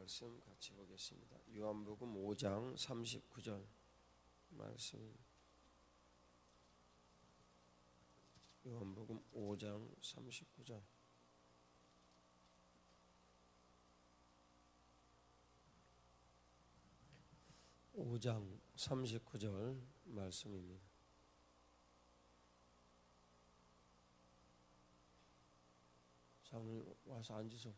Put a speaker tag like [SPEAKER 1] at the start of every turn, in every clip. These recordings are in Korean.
[SPEAKER 1] 말씀 같이 보겠습니다. 요한복음 5장 39절 말씀. 요한복음 5장 39절. (5장 39절) 말씀입니다. 장로님 와서 앉으소.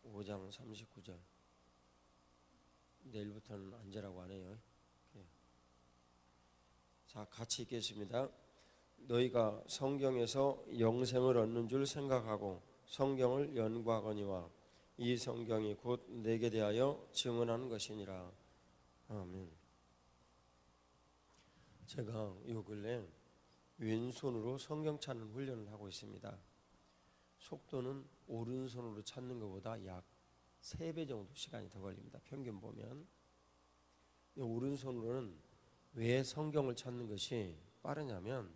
[SPEAKER 1] 5장 39절. 내일부터는 앉으라고 안 해요. 자, 같이 읽겠습니다. 너희가 성경에서 영생을 얻는 줄 생각하고 성경을 연구하거니와 이 성경이 곧 내게 대하여 증언하는 것이니라. 아멘. 제가 요 근래 왼손으로 성경 찾는 훈련을 하고 있습니다. 속도는 오른손으로 찾는 것보다 약 3배 정도 시간이 더 걸립니다. 평균 보면. 오른손으로는 왜 성경을 찾는 것이 빠르냐면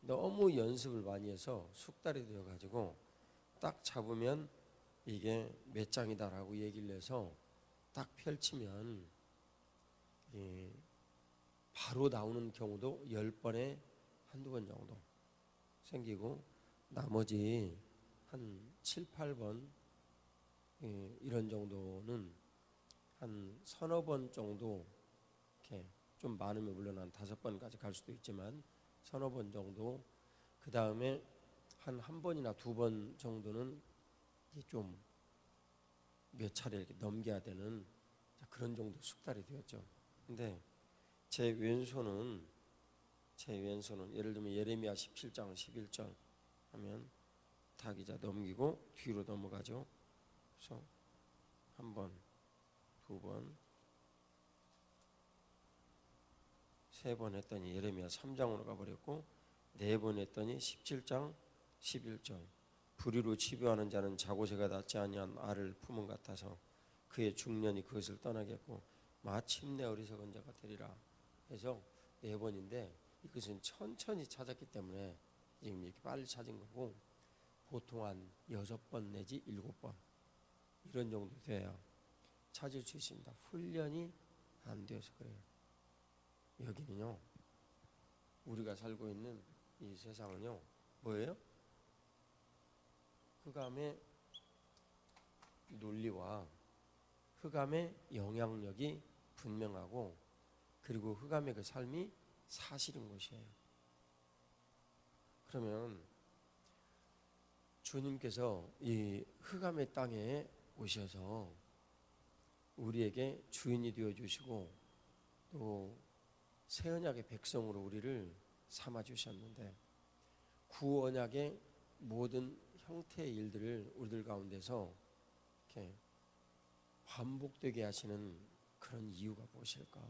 [SPEAKER 1] 너무 연습을 많이 해서 숙달이 되어가지고 딱 잡으면 이게 몇 장이다라고 얘기를 해서 딱 펼치면 바로 나오는 경우도 10번에 한두 번 정도 생기고 나머지 한 7, 8번 이런 정도는 한 서너 번 정도 이렇게 좀 많으면 물론 한 5번까지 갈 수도 있지만 서너 번 정도 그 다음에 한 번이나 2번 정도는 좀 몇 차례 이렇게 넘겨야 되는 그런 정도 숙달이 되었죠. 근데 제 왼손은 예를 들면 예레미야 17장 11절 하면 타기자 넘기고 뒤로 넘어가죠. 그래서 한 번, 2번, 3번 했더니 예레미야 3장으로 가버렸고 4번 했더니 17장 11절 불의로 치료하는 자는 자고새가 닿지 아니한 알을 품은 같아서 그의 중년이 그것을 떠나겠고 마침내 어리석은 자가 되리라 해서 4번인데 이것은 천천히 찾았기 때문에 지금 이렇게 빨리 찾은 거고 보통 한 6번 내지 7번 이런 정도 돼야 찾을 수 있습니다. 훈련이 안 되어서 그래요. 여기는요, 우리가 살고 있는 이 세상은요, 뭐예요? 흑암의 논리와 흑암의 영향력이 분명하고 그리고 흑암의 그 삶이 사실인 것이에요. 그러면 주님께서 이 흑암의 땅에 오셔서 우리에게 주인이 되어주시고 또 새 언약의 백성으로 우리를 삼아주셨는데 구언약의 모든 형태의 일들을 우리들 가운데서 이렇게 반복되게 하시는 그런 이유가 무엇일까?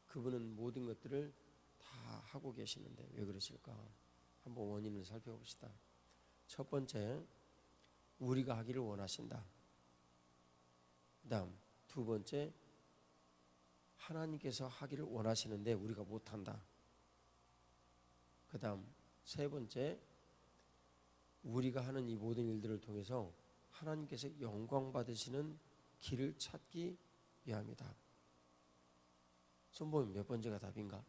[SPEAKER 1] 그분은 모든 것들을 다 하고 계시는데 왜 그러실까? 한번 원인을 살펴봅시다. 첫 번째, 우리가 하기를 원하신다. 그 다음, 두 번째, 하나님께서 하기를 원하시는데 우리가 못한다. 그 다음, 세 번째, 우리가 하는 이 모든 일들을 통해서 하나님께서 영광 받으시는 길을 찾기 위함이다. 손보면 몇 번째가 답인가?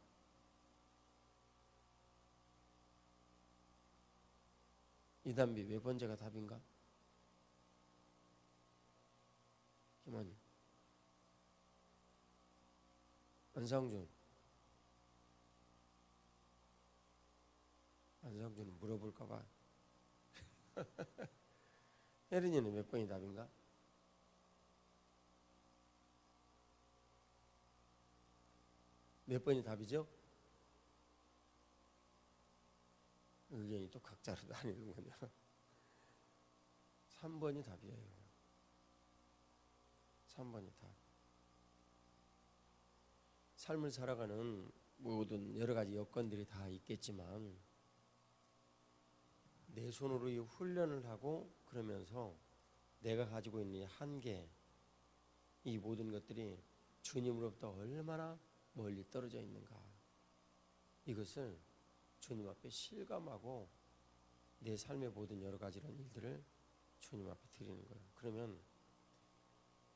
[SPEAKER 1] 이단비 몇 번째가 답인가? 김원희, 안상준은 물어볼까봐. 혜린이는 몇 번이 답인가? 몇 번이 답이죠? 의견이 또 각자로 나뉘는군요. 3번이 답이에요. 3번이 답. 삶을 살아가는 모든 여러 가지 여건들이 다 있겠지만 내 손으로 이 훈련을 하고 그러면서 내가 가지고 있는 이 한계, 이 모든 것들이 주님으로부터 얼마나 멀리 떨어져 있는가, 이것을 주님 앞에 실감하고 내 삶의 모든 여러 가지 이런 일들을 주님 앞에 드리는 거예요. 그러면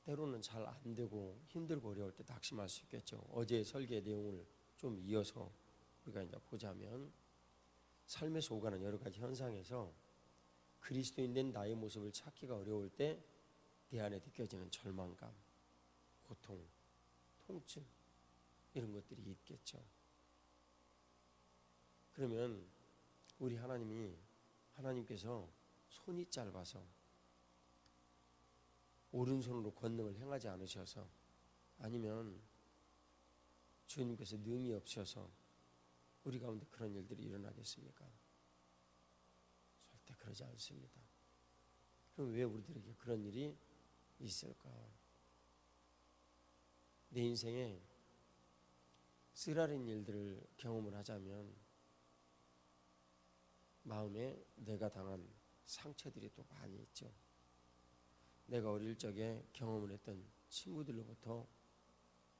[SPEAKER 1] 때로는 잘 안 되고 힘들고 어려울 때 낙심할 수 있겠죠. 어제 설계 내용을 좀 이어서 우리가 이제 보자면 삶에서 오가는 여러 가지 현상에서 그리스도인된 나의 모습을 찾기가 어려울 때 내 안에 느껴지는 절망감, 고통, 통증 이런 것들이 있겠죠. 그러면 우리 하나님께서 손이 짧아서 오른손으로 권능을 행하지 않으셔서 아니면 주님께서 능이 없으셔서 우리 가운데 그런 일들이 일어나겠습니까? 절대 그러지 않습니다. 그럼 왜 우리들에게 그런 일이 있을까? 내 인생에 쓰라린 일들을 경험을 하자면 마음에 내가 당한 상처들이 또 많이 있죠. 내가 어릴 적에 경험을 했던 친구들로부터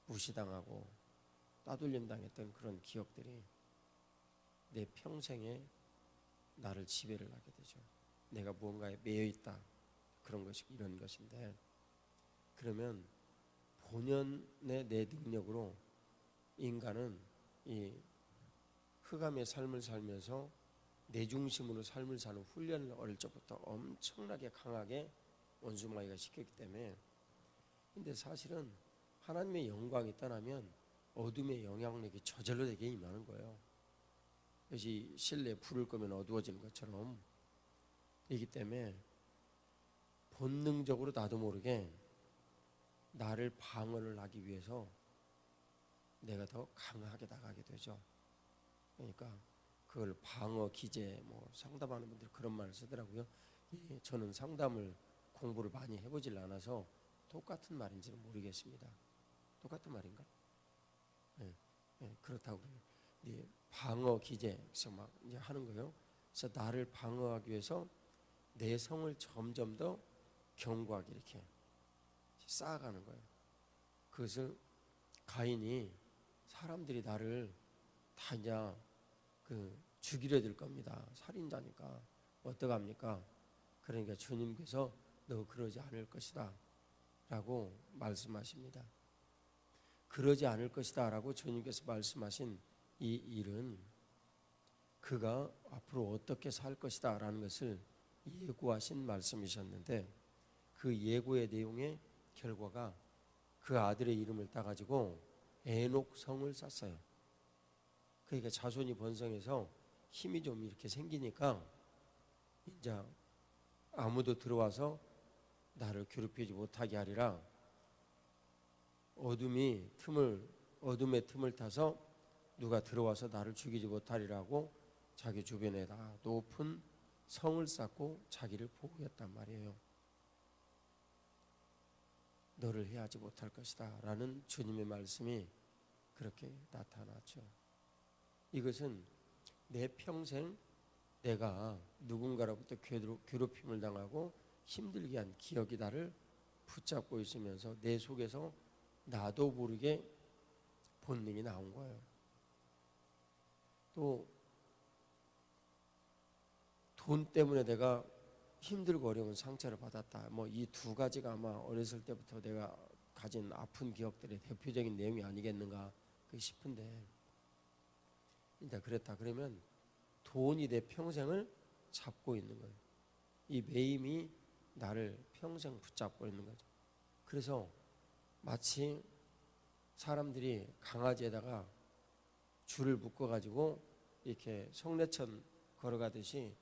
[SPEAKER 1] 무시당하고 따돌림 당했던 그런 기억들이 내 평생에 나를 지배를 하게 되죠. 내가 무언가에 매여 있다. 그런 것이 이런 것인데, 그러면 본연의 내 능력으로 인간은 이 흑암의 삶을 살면서 내 중심으로 삶을 사는 훈련을 어릴 적부터 엄청나게 강하게 원수마귀가 시켰기 때문에, 근데 사실은 하나님의 영광이 떠나면 어둠의 영향력이 저절로 되게 임하는 거예요. 그것이 실내에 불을 끄면 어두워지는 것처럼 이기 때문에 본능적으로 나도 모르게 나를 방어를 하기 위해서 내가 더 강하게 나가게 되죠. 그러니까 그걸 방어 기제 상담하는 분들 그런 말을 쓰더라고요. 저는 상담을 공부를 많이 해보질 않아서 똑같은 말인지는 모르겠습니다. 똑같은 말인가? 네, 그렇다고 방어 기제 막 이제 하는 거예요. 그래서 나를 방어하기 위해서 내 성을 점점 더 견고하게 이렇게 쌓아가는 거예요. 그것을 가인이 사람들이 나를 다 이제 죽이려 들 겁니다. 살인자니까 어떡합니까? 그러니까 주님께서 너 그러지 않을 것이다 라고 말씀하십니다. 그러지 않을 것이다 라고 주님께서 말씀하신 이 일은 그가 앞으로 어떻게 살 것이다 라는 것을 예고하신 말씀이셨는데, 그 예고의 내용의 결과가 그 아들의 이름을 따가지고 에녹성을 쌌어요. 그러니까 자손이 번성해서 힘이 좀 이렇게 생기니까 이제 아무도 들어와서 나를 괴롭히지 못하게 하리라. 어둠의 틈을 타서 누가 들어와서 나를 죽이지 못하리라고 자기 주변에다 높은 성을 쌓고 자기를 보호했단 말이에요. 너를 해하지 못할 것이다 라는 주님의 말씀이 그렇게 나타났죠. 이것은 내 평생 내가 누군가로부터 괴롭힘을 당하고 힘들게 한 기억이 나를 붙잡고 있으면서 내 속에서 나도 모르게 본능이 나온 거예요. 또 돈 때문에 내가 힘들고 어려운 상처를 받았다. 이 두 가지가 아마 어렸을 때부터 내가 가진 아픈 기억들의 대표적인 내용이 아니겠는가 싶은데, 일단 그랬다 그러면 돈이 내 평생을 잡고 있는 거예요. 이 매임이 나를 평생 붙잡고 있는 거죠. 그래서 마치 사람들이 강아지에다가 줄을 묶어가지고 이렇게 성내천 걸어가듯이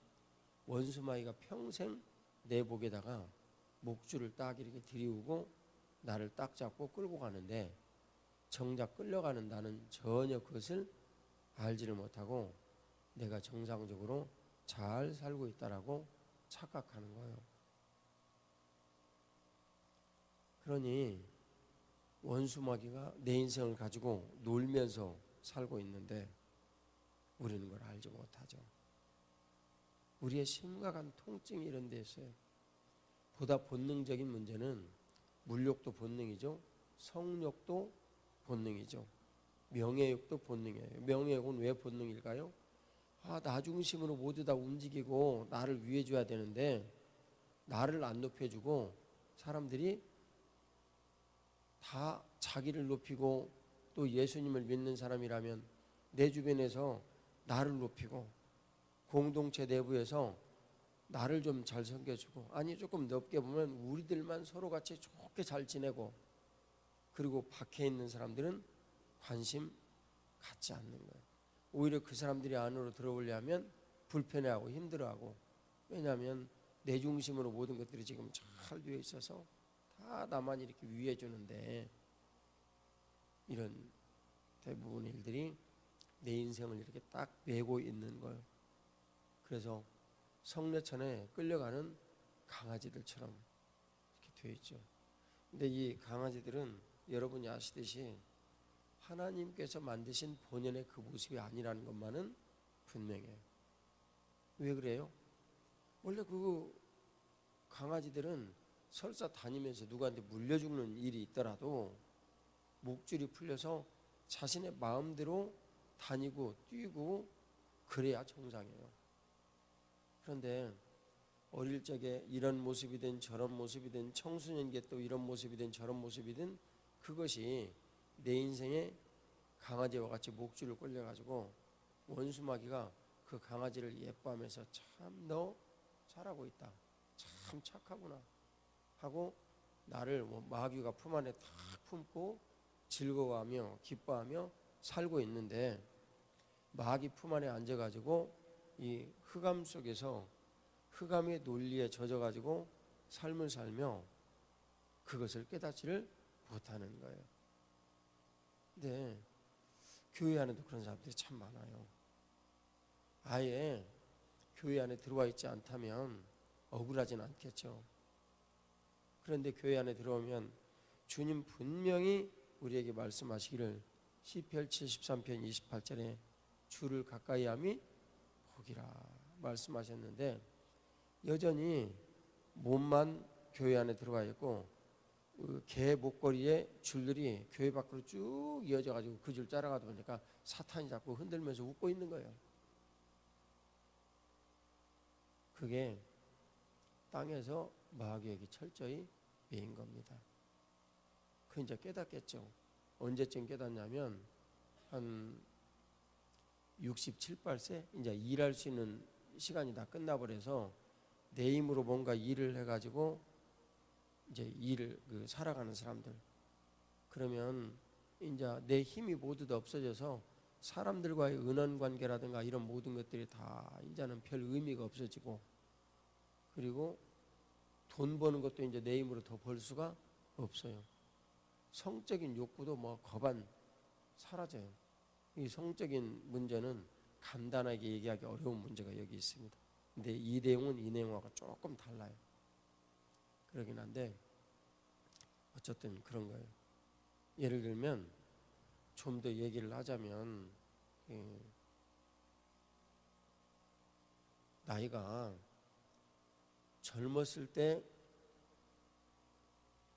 [SPEAKER 1] 원수마귀가 평생 내 목에다가 목줄을 딱 이렇게 들이우고 나를 딱 잡고 끌고 가는데, 정작 끌려가는 나는 전혀 그것을 알지를 못하고 내가 정상적으로 잘 살고 있다라고 착각하는 거예요. 그러니 원수마귀가 내 인생을 가지고 놀면서 살고 있는데 우리는 그걸 알지 못하죠. 우리의 심각한 통증이 이런 데 있어요. 보다 본능적인 문제는 물욕도 본능이죠. 성욕도 본능이죠. 명예욕도 본능이에요. 명예욕은 왜 본능일까요? 나 중심으로 모두 다 움직이고 나를 위해 줘야 되는데 나를 안 높여주고 사람들이 다 자기를 높이고 또 예수님을 믿는 사람이라면 내 주변에서 나를 높이고 공동체 내부에서 나를 좀 잘 섬겨주고, 아니 조금 넓게 보면 우리들만 서로 같이 좋게 잘 지내고, 그리고 밖에 있는 사람들은 관심 갖지 않는 거예요. 오히려 그 사람들이 안으로 들어오려면 불편해하고 힘들어하고, 왜냐하면 내 중심으로 모든 것들이 지금 잘 되어 있어서 다 나만 이렇게 위해 주는데, 이런 대부분의 일들이 내 인생을 이렇게 딱 메고 있는 거예요. 그래서 성내천에 끌려가는 강아지들처럼 이렇게 되어 있죠. 근데 이 강아지들은 여러분이 아시듯이 하나님께서 만드신 본연의 그 모습이 아니라는 것만은 분명해요. 왜 그래요? 원래 그 강아지들은 설사 다니면서 누구한테 물려 죽는 일이 있더라도 목줄이 풀려서 자신의 마음대로 다니고 뛰고 그래야 정상이에요. 그런데 어릴 적에 이런 모습이든 저런 모습이든, 청소년기에 또 이런 모습이든 저런 모습이든, 그것이 내 인생에 강아지와 같이 목줄을 끌려가지고 원수마귀가 그 강아지를 예뻐하면서 참 너 잘하고 있다, 참 착하구나 하고 나를 마귀가 품 안에 탁 품고 즐거워하며 기뻐하며 살고 있는데, 마귀 품 안에 앉아가지고 이 흑암 속에서 흑암의 논리에 젖어가지고 삶을 살며 그것을 깨닫지를 못하는 거예요. 근데 교회 안에도 그런 사람들이 참 많아요. 아예 교회 안에 들어와 있지 않다면 억울하진 않겠죠. 그런데 교회 안에 들어오면 주님 분명히 우리에게 말씀하시기를, 시편 73편 28절에 주를 가까이 함이 복이라 말씀하셨는데, 여전히 몸만 교회 안에 들어가 있고 개 목걸이에 줄들이 교회 밖으로 쭉 이어져 가지고 그 줄 따라가다 보니까 사탄이 자꾸 흔들면서 웃고 있는 거예요. 그게 땅에서 마귀에게 철저히 매인 겁니다. 그 이제 깨닫겠죠. 언제쯤 깨닫냐면 한 67, 8세 이제 일할 수 있는 시간이 다 끝나버려서 내 힘으로 뭔가 일을 해가지고 이제 일을 살아가는 사람들, 그러면 이제 내 힘이 모두 다 없어져서 사람들과의 은연 관계라든가 이런 모든 것들이 다 이제는 별 의미가 없어지고, 그리고 돈 버는 것도 이제 내 힘으로 더 벌 수가 없어요. 성적인 욕구도 거반 사라져요. 이 성적인 문제는 간단하게 얘기하기 어려운 문제가 여기 있습니다. 근데 이 내용은 이 내용하고 조금 달라요. 그러긴 한데 어쨌든 그런 거예요. 예를 들면 좀 더 얘기를 하자면, 나이가 젊었을 때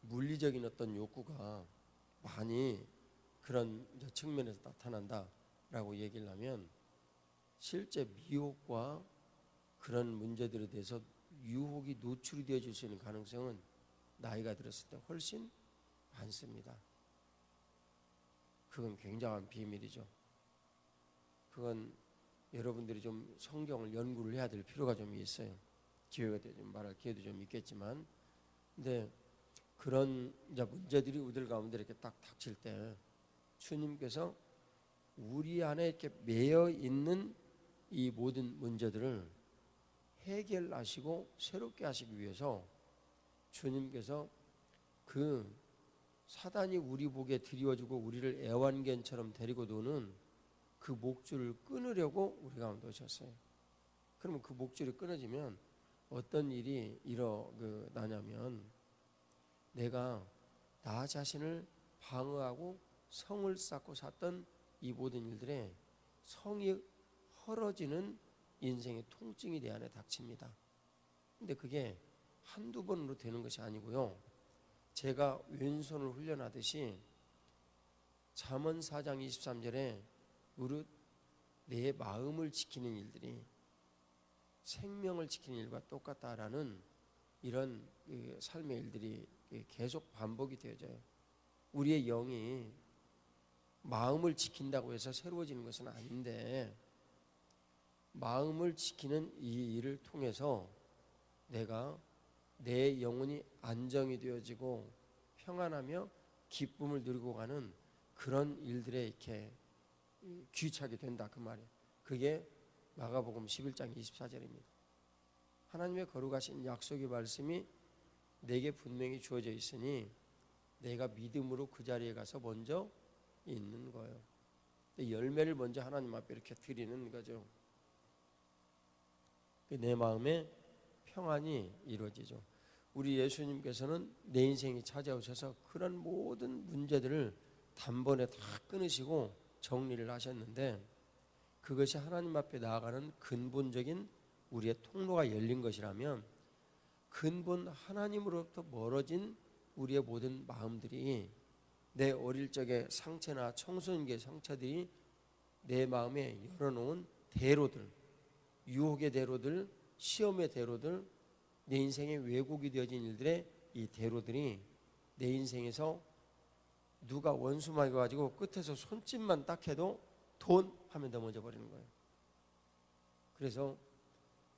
[SPEAKER 1] 물리적인 어떤 욕구가 많이 그런 측면에서 나타난다라고 얘기를 하면, 실제 미혹과 그런 문제들에 대해서 유혹이 노출이 되어질 수 있는 가능성은 나이가 들었을 때 훨씬 많습니다. 그건 굉장한 비밀이죠. 그건 여러분들이 좀 성경을 연구를 해야 될 필요가 좀 있어요. 기회가 되면 말할 기회도 좀 있겠지만, 근데 그런 이제 문제들이 우리들 가운데 이렇게 딱 닥칠 때 주님께서 우리 안에 이렇게 매여 있는 이 모든 문제들을 해결하시고 새롭게 하시기 위해서 주님께서 그 사단이 우리 복에 드리워주고 우리를 애완견처럼 데리고 노는 그 목줄을 끊으려고 우리 가운데 오셨어요. 그러면 그 목줄이 끊어지면 어떤 일이 일어나냐면, 내가 나 자신을 방어하고 성을 쌓고 샀던 이 모든 일들에 성이 헐어지는 인생의 통증이 내 안에 닥칩니다. 근데 그게 한두 번으로 되는 것이 아니고요, 제가 왼손을 훈련하듯이 잠언 4장 23절에 무릇 내 마음을 지키는 일들이 생명을 지키는 일과 똑같다라는 이런 그 삶의 일들이 계속 반복이 되어져요. 우리의 영이 마음을 지킨다고 해서 새로워지는 것은 아닌데, 마음을 지키는 이 일을 통해서 내가 내 영혼이 안정이 되어지고 평안하며 기쁨을 누리고 가는 그런 일들에 이렇게 귀착이 된다, 그 말이에요. 그게 마가복음 11장 24절입니다. 하나님의 거룩하신 약속의 말씀이 내게 분명히 주어져 있으니 내가 믿음으로 그 자리에 가서 먼저 있는 거예요. 열매를 먼저 하나님 앞에 이렇게 드리는 거죠. 내 마음에 평안이 이루어지죠. 우리 예수님께서는 내 인생이 찾아오셔서 그런 모든 문제들을 단번에 다 끊으시고 정리를 하셨는데, 그것이 하나님 앞에 나아가는 근본적인 우리의 통로가 열린 것이라면, 근본 하나님으로부터 멀어진 우리의 모든 마음들이, 내 어릴 적의 상처나 청소년기의 상처들이 내 마음에 열어놓은 대로들, 유혹의 대로들, 시험의 대로들, 내 인생에 왜곡이 되어진 일들의 이 대로들이 내 인생에서 누가 원수마귀 가지고 끝에서 손짓만 딱 해도 돈 하면 넘어져 버리는 거예요. 그래서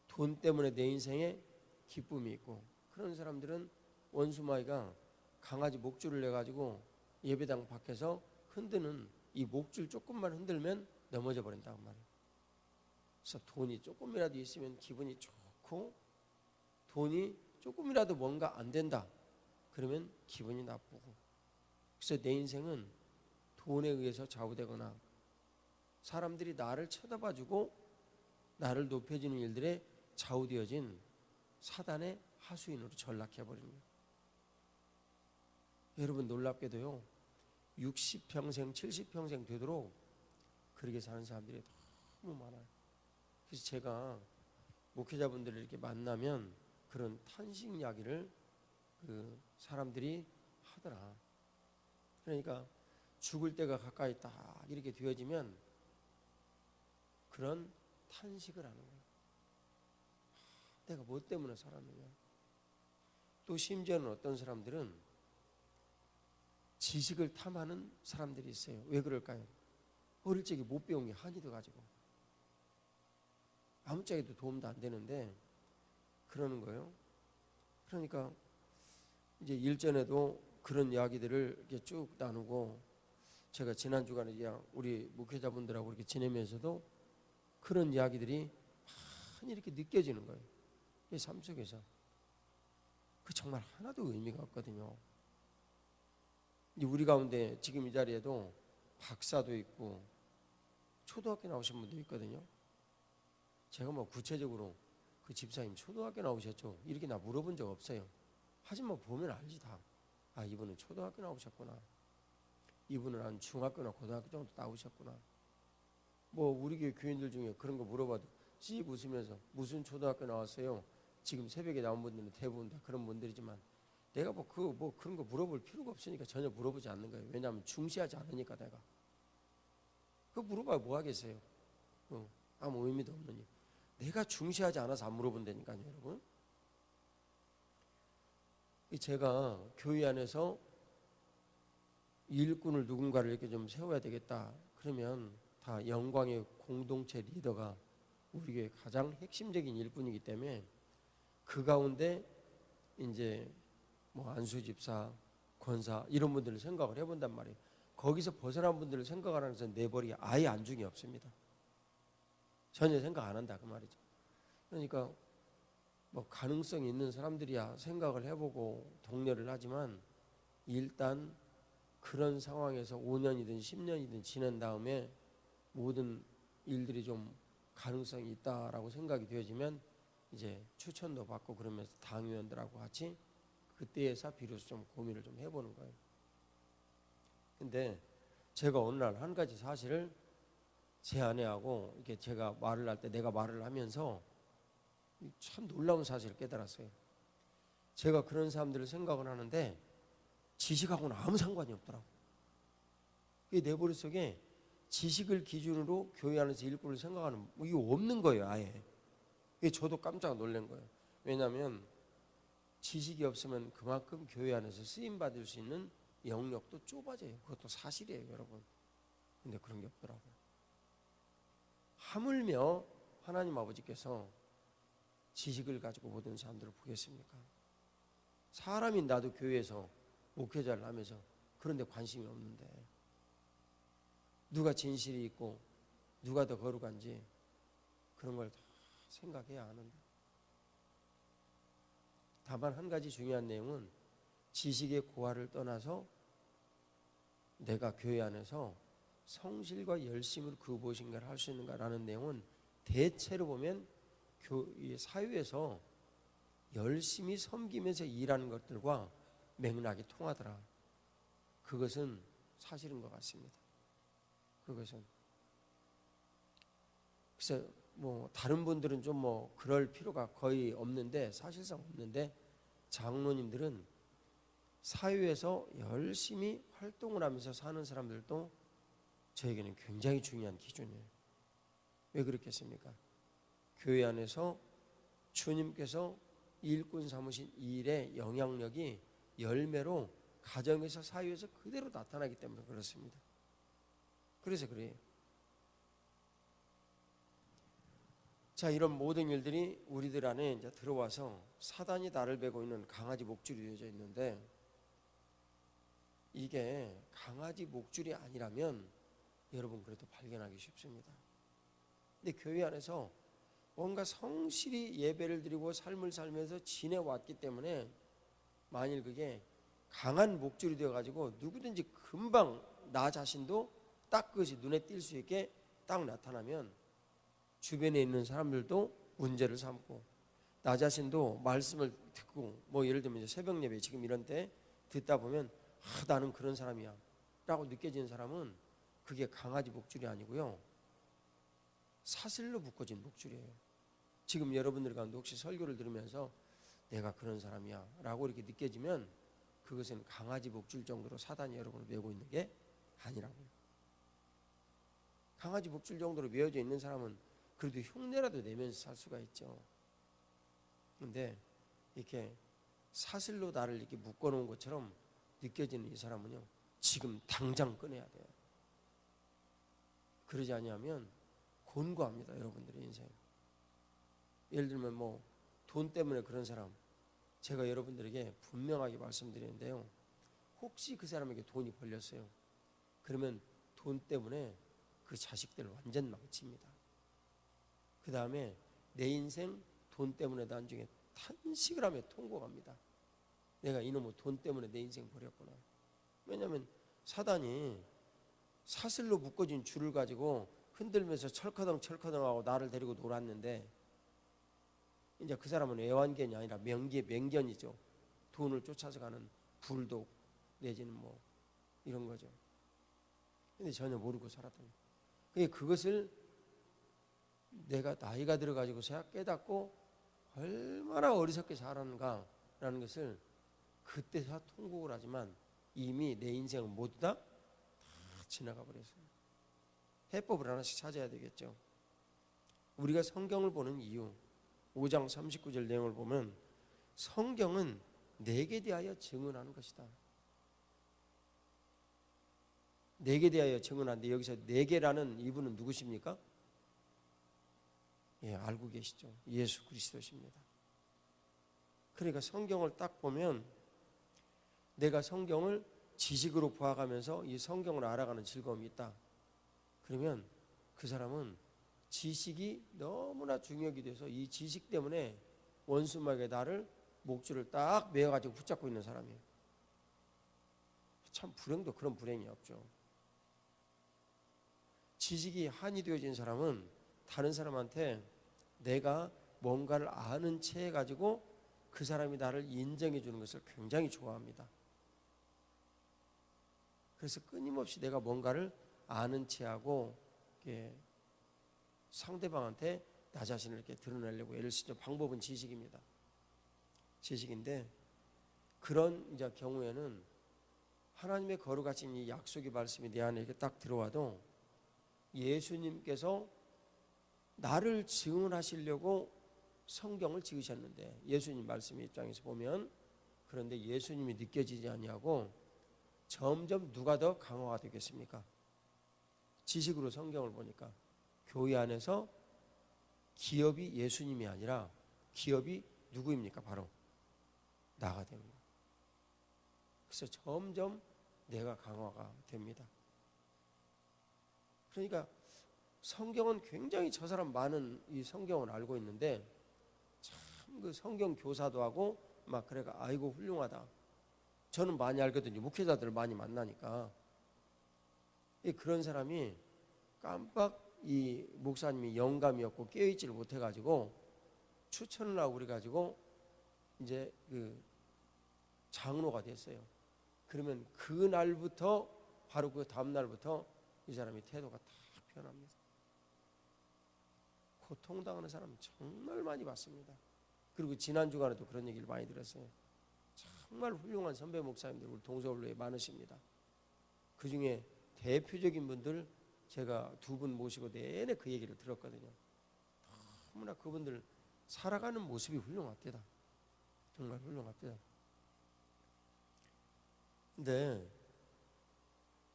[SPEAKER 1] 돈 때문에 내 인생에 기쁨이 있고, 그런 사람들은 원수마귀가 강아지 목줄을 내가지고 예배당 밖에서 흔드는 이 목줄 조금만 흔들면 넘어져 버린다고 말이에요. 그래서 돈이 조금이라도 있으면 기분이 좋고, 돈이 조금이라도 뭔가 안 된다 그러면 기분이 나쁘고, 그래서 내 인생은 돈에 의해서 좌우되거나 사람들이 나를 쳐다봐주고 나를 높여주는 일들에 좌우되어진 사단의 하수인으로 전락해버리는 거예요. 여러분, 놀랍게도요, 60평생 70평생 되도록 그렇게 사는 사람들이 너무 많아요. 그래서 제가 목회자분들을 이렇게 만나면 그런 탄식 이야기를 그 사람들이 하더라. 그러니까 죽을 때가 가까이 딱 이렇게 되어지면 그런 탄식을 하는 거예요. 내가 뭐 때문에 살았느냐. 또 심지어는 어떤 사람들은 지식을 탐하는 사람들이 있어요. 왜 그럴까요? 어릴 적에 못 배운 게 한이 돼가지고 아무짝에도 도움도 안 되는데 그러는 거예요. 그러니까 이제 일전에도 그런 이야기들을 이렇게 쭉 나누고, 제가 지난 주간에 우리 목회자분들하고 이렇게 지내면서도 그런 이야기들이 많이 이렇게 느껴지는 거예요. 이 삶 속에서 그 정말 하나도 의미가 없거든요. 이제 우리 가운데 지금 이 자리에도 박사도 있고 초등학교 나오신 분도 있거든요. 제가 뭐 구체적으로 그 집사님 초등학교 나오셨죠? 이렇게 나 물어본 적 없어요. 하지만 보면 알지 다. 아, 이분은 초등학교 나오셨구나. 이분은 한 중학교나 고등학교 정도 나오셨구나. 뭐 우리 교회 교인들 중에 그런 거 물어봐도 씩 웃으면서 무슨 초등학교 나왔어요? 지금 새벽에 나온 분들은 대부분 다 그런 분들이지만, 내가 뭐 그런 거 물어볼 필요가 없으니까 전혀 물어보지 않는 거예요. 왜냐하면 중시하지 않으니까. 내가 그거 물어봐야 뭐 하겠어요? 아무 의미도 없느니. 내가 중시하지 않아서 안 물어본다니까요, 여러분. 제가 교회 안에서 일꾼을 누군가를 이렇게 좀 세워야 되겠다 그러면 다 영광의 공동체 리더가 우리 교회 가장 핵심적인 일꾼이기 때문에 그 가운데 이제 뭐 안수 집사, 권사 이런 분들을 생각을 해본단 말이에요. 거기서 벗어난 분들을 생각을 하면서 내버리기 아예 안중이 없습니다. 전혀 생각 안 한다 그 말이죠. 그러니까 뭐 가능성이 있는 사람들이야 생각을 해보고 독려를 하지만, 일단 그런 상황에서 5년이든 10년이든 지난 다음에 모든 일들이 좀 가능성이 있다라고 생각이 되어지면 이제 추천도 받고 그러면서 당위원들하고 같이 그때에서 비로소 좀 고민을 좀 해보는 거예요. 근데 제가 어느 날 한 가지 사실을 제 아내하고 이렇게 제가 말을 할 때 내가 말을 하면서 참 놀라운 사실을 깨달았어요. 제가 그런 사람들을 생각을 하는데 지식하고는 아무 상관이 없더라고. 내 머릿속에 지식을 기준으로 교회 안에서 일꾼을 생각하는 이게 없는 거예요, 아예. 저도 깜짝 놀란 거예요. 왜냐하면 지식이 없으면 그만큼 교회 안에서 쓰임 받을 수 있는 영역도 좁아져요. 그것도 사실이에요, 여러분. 근데 그런 게 없더라고요. 하물며 하나님 아버지께서 지식을 가지고 모든 사람들을 보겠습니까? 사람이 나도 교회에서 목회자를 하면서 그런데 관심이 없는데 누가 진실이 있고 누가 더 거룩한지 그런 걸 다 생각해야 하는데, 다만 한 가지 중요한 내용은 지식의 고하를 떠나서 내가 교회 안에서 성실과 열심으로 그 무엇인가를 할 수 있는가라는 내용은 대체로 보면 사회에서 열심히 섬기면서 일하는 것들과 맥락이 통하더라. 그것은 사실인 것 같습니다. 그것은 그래서 뭐 다른 분들은 좀 뭐 그럴 필요가 거의 없는데, 사실상 없는데, 장로님들은 사회에서 열심히 활동을 하면서 사는 사람들도 저에게는 굉장히 중요한 기준이에요. 왜 그렇겠습니까? 교회 안에서 주님께서 일꾼 삼으신 일의 영향력이 열매로 가정에서 사회에서 그대로 나타나기 때문에 그렇습니다. 그래서 그래요. 자, 이런 모든 일들이 우리들 안에 이제 들어와서 사단이 나를 베고 있는 강아지 목줄이 되어져 있는데, 이게 강아지 목줄이 아니라면 여러분 그래도 발견하기 쉽습니다. 근데 교회 안에서 뭔가 성실히 예배를 드리고 삶을 살면서 지내왔기 때문에 만일 그게 강한 목줄이 되어가지고 누구든지 금방 나 자신도 딱 그것이 눈에 띌 수 있게 딱 나타나면 주변에 있는 사람들도 문제를 삼고 나 자신도 말씀을 듣고 뭐 예를 들면 이제 새벽 예배 지금 이런 때 듣다 보면 나는 그런 사람이야 라고 느껴지는 사람은 그게 강아지 목줄이 아니고요, 사슬로 묶어진 목줄이에요. 지금 여러분들 가운데 혹시 설교를 들으면서 내가 그런 사람이야 라고 이렇게 느껴지면 그것은 강아지 목줄 정도로 사단이 여러분을 메고 있는 게 아니라고요. 강아지 목줄 정도로 메어져 있는 사람은 그래도 흉내라도 내면서 살 수가 있죠. 근데 이렇게 사슬로 나를 이렇게 묶어놓은 것처럼 느껴지는 이 사람은요, 지금 당장 꺼내야 돼요. 그러지 아니하면 곤고합니다, 여러분들의 인생. 예를 들면 뭐 돈 때문에 그런 사람, 제가 여러분들에게 분명하게 말씀드리는데요, 혹시 그 사람에게 돈이 걸렸어요. 그러면 돈 때문에 그 자식들 완전 망칩니다. 그 다음에 내 인생 돈 때문에 나중에 탄식을 하며 통곡합니다. 내가 이놈의 돈 때문에 내 인생 버렸구나. 왜냐하면 사단이 사슬로 묶어진 줄을 가지고 흔들면서 철커덩 철커덩하고 나를 데리고 놀았는데, 이제 그 사람은 애완견이 아니라 맹견이죠. 돈을 쫓아서 가는 불독 내지는 뭐 이런 거죠. 근데 전혀 모르고 살았던 거예요. 그것을 내가 나이가 들어가지고서야 깨닫고 얼마나 어리석게 살았는가라는 것을 그때서 통곡을 하지만 이미 내 인생은 모두 다 지나가 버렸어요. 해법을 하나씩 찾아야 되겠죠. 우리가 성경을 보는 이유, 5장 39절 내용을 보면 성경은 내게 대하여 증언하는 것이다. 내게 대하여 증언하는데 여기서 내게라는 이분은 누구십니까? 예, 알고 계시죠. 예수 그리스도십니다. 그러니까 성경을 딱 보면 내가 성경을 지식으로 보아가면서 이 성경을 알아가는 즐거움이 있다. 그러면 그 사람은 지식이 너무나 중요하게 돼서 이 지식 때문에 원수마귀의 나를 목줄을 딱 메어가지고 붙잡고 있는 사람이에요. 참 불행도 그런 불행이 없죠. 지식이 한이 되어진 사람은 다른 사람한테 내가 뭔가를 아는 채 해가지고 그 사람이 나를 인정해 주는 것을 굉장히 좋아합니다. 그래서 끊임없이 내가 뭔가를 아는 채하고 상대방한테 나 자신을 이렇게 드러내려고 애를 쓰는 방법은 지식입니다. 지식인데 그런 이제 경우에는 하나님의 거룩하신 이 약속의 말씀이 내 안에 이렇게 딱 들어와도 예수님께서 나를 증언하시려고 성경을 지으셨는데 예수님 말씀 입장에서 보면 그런데 예수님이 느껴지지 아니하고 점점 누가 더 강화가 되겠습니까? 지식으로 성경을 보니까 교회 안에서 기업이 예수님이 아니라 기업이 누구입니까? 바로 나가 됩니다. 그래서 점점 내가 강화가 됩니다. 그러니까 성경은 굉장히 저 사람 많은 이 성경을 알고 있는데 참 그 성경 교사도 하고 막 그래가 아이고 훌륭하다. 저는 많이 알거든요. 목회자들 많이 만나니까. 그런 사람이 깜빡 이 목사님이 영감이었고 깨어있지를 못해가지고 추천을 하고 그래가지고 이제 그 장로가 됐어요. 그러면 그 날부터 바로 그 다음 날부터 이 사람이 태도가 다 변합니다. 고통당하는 사람 정말 많이 봤습니다. 그리고 지난 주간에도 그런 얘기를 많이 들었어요. 정말 훌륭한 선배 목사님들 우리 동서울로에 많으십니다. 그 중에 대표적인 분들 제가 두 분 모시고 내내 그 얘기를 들었거든요. 너무나 그분들 살아가는 모습이 훌륭합니다. 정말 훌륭합니다. 근데